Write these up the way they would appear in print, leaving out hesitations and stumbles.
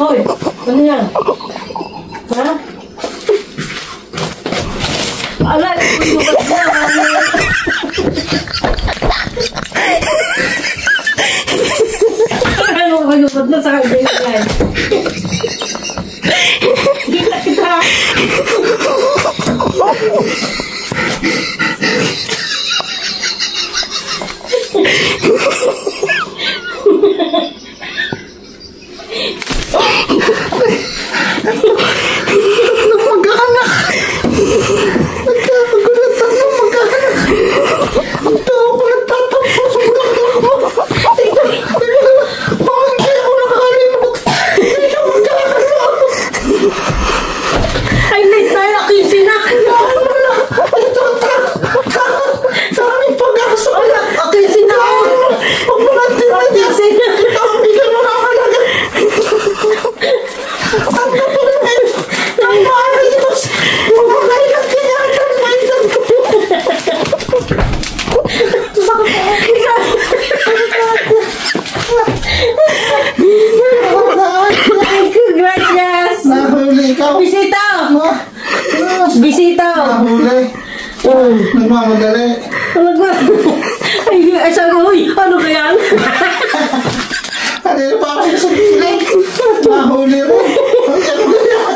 Hoy, ano yan? Ha? Alay, pagbukas na. Ano pagbukas na sa kanya? Kita kita. Bisita! Nahuli! Nagmamadali! Ay, sabi ko, uy, ano ka yan? Ano yung pa ako sa piling? Nahuli rin! Ano ka yan?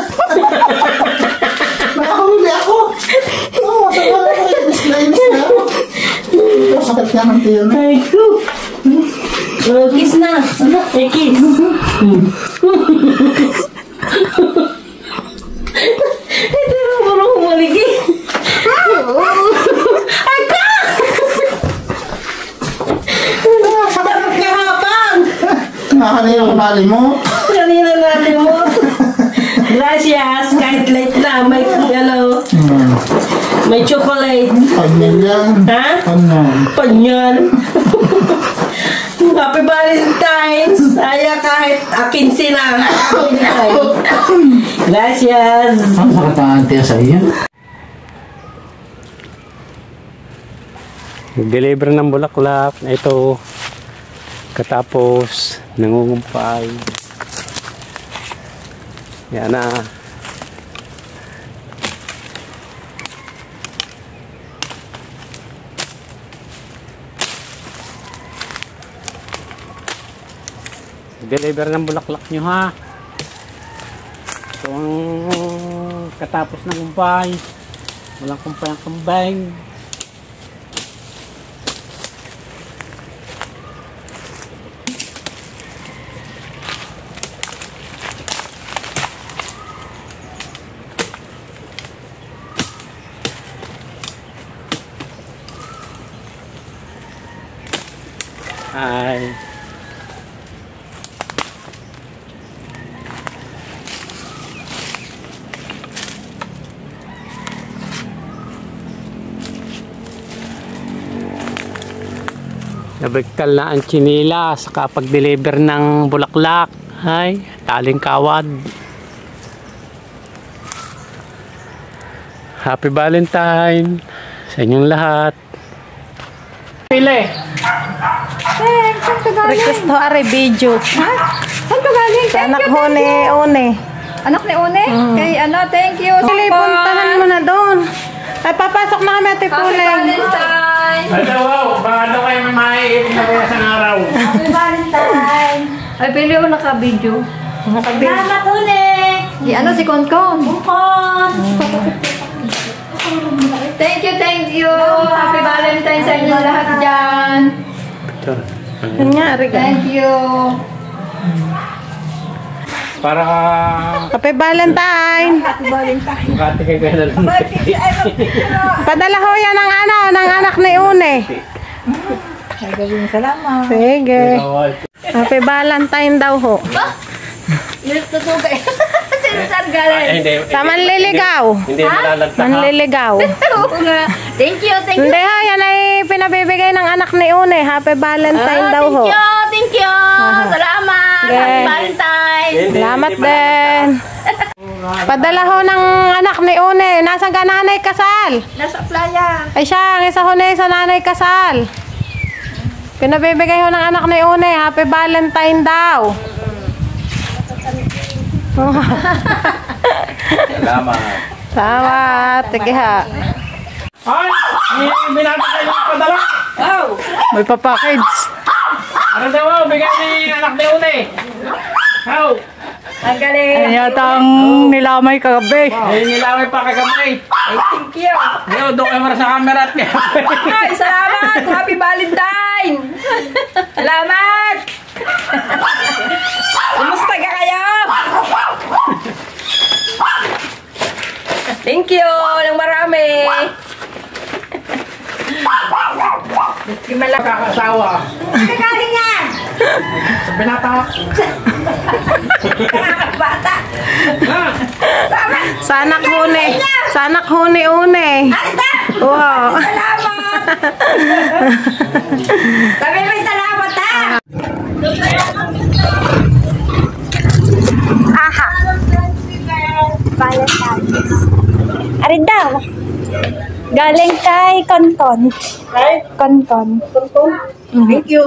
Nahuli ako! Oo, masama ako yung inis na ako. Ito, sakit ka ng tiyan. Ay, ko! Kiss na! Ay, kiss! Hindi mo marunong humaligi. Aka! Dapat kahapang! Kanina ang bali mo. Kanina natin mo. Gracias. Kahit late na. May, ano, may chocolate. Panyan yan. Ha? Panyan. Panyan. Happy Valentine's! Ay, kahit 15 na. Gracias! Ang sakit ang antiya sa iyo. Deliver ng bulaklak. Ito. Katapos nangungumpay. Yan na. Deliver ng bulaklak nyo ha. So ang katapos ng kumpay, walang kumpay ang kambing. Ay nabigtal na ang chinila sa kapag-deliver ng bulaklak. Ay, taling kawad. Happy Valentine sa inyong lahat. Pili. Request ho are video. Ha? Saan ka galing? Anak ho ni One. Anak ni One? Kay ano, thank you. Pili, puntahan mo na doon. Ay, papasok na kami, Ate Puleng. Happy Valentine! Ito, wow. Baka daw kayo maiibig na kaya sa araw. Happy Valentine! Ay, pili ko naka-video. Salamat ulit! Ano si Konkon? Konkon! Thank you! Happy Valentine sa inyo lahat dyan! Thank you! Para Happy Valentine. Bukati kayo na lang. Padala ho yan ng ano, ng anak ni Une. Salamat! Sige. Happy Valentine daw ho. Tutuga eh. Sino saan galing? Hindi. Sa manliligaw. Hindi malalagta ha. Manliligaw. Oo nga. Thank you. Hindi ha, yan ay pinabibigay ng anak ni Une. Happy Valentine daw ho. Thank you. Salamat. Okay. Happy Valentine. Salamat din. Padala ho ng anak ni Une. Nasaan ka nanay kasal? Nasa playa. Ay siya, ang isa ho na sa nanay kasal. Pinabibigay ho ng anak ni Une. Happy Valentine daw. Salamat. Salamat. Sige ha. Ay! Binata kayo ng padala! May papackage. Ano daw? Bigay ni anak ni Une! How? Ang galing. Ay yata ang nilamay kagabi. Ay, nilaway pa kagamay! Thank you. Yo, doon kayo sa camera at Ay, salamat. Happy Valentine. Salamat. Kumusta ka kayo? Thank you. Nang marami. Kakasawa! Kagaling yan. Sa binata! Bata. Sa anak ho ni. Sa anak ho ni Une. Wow. Salamat. Sabi mo salamat ha. Aha. Valentine's. Arin daw. Galing kay Konton. Konton. Thank you.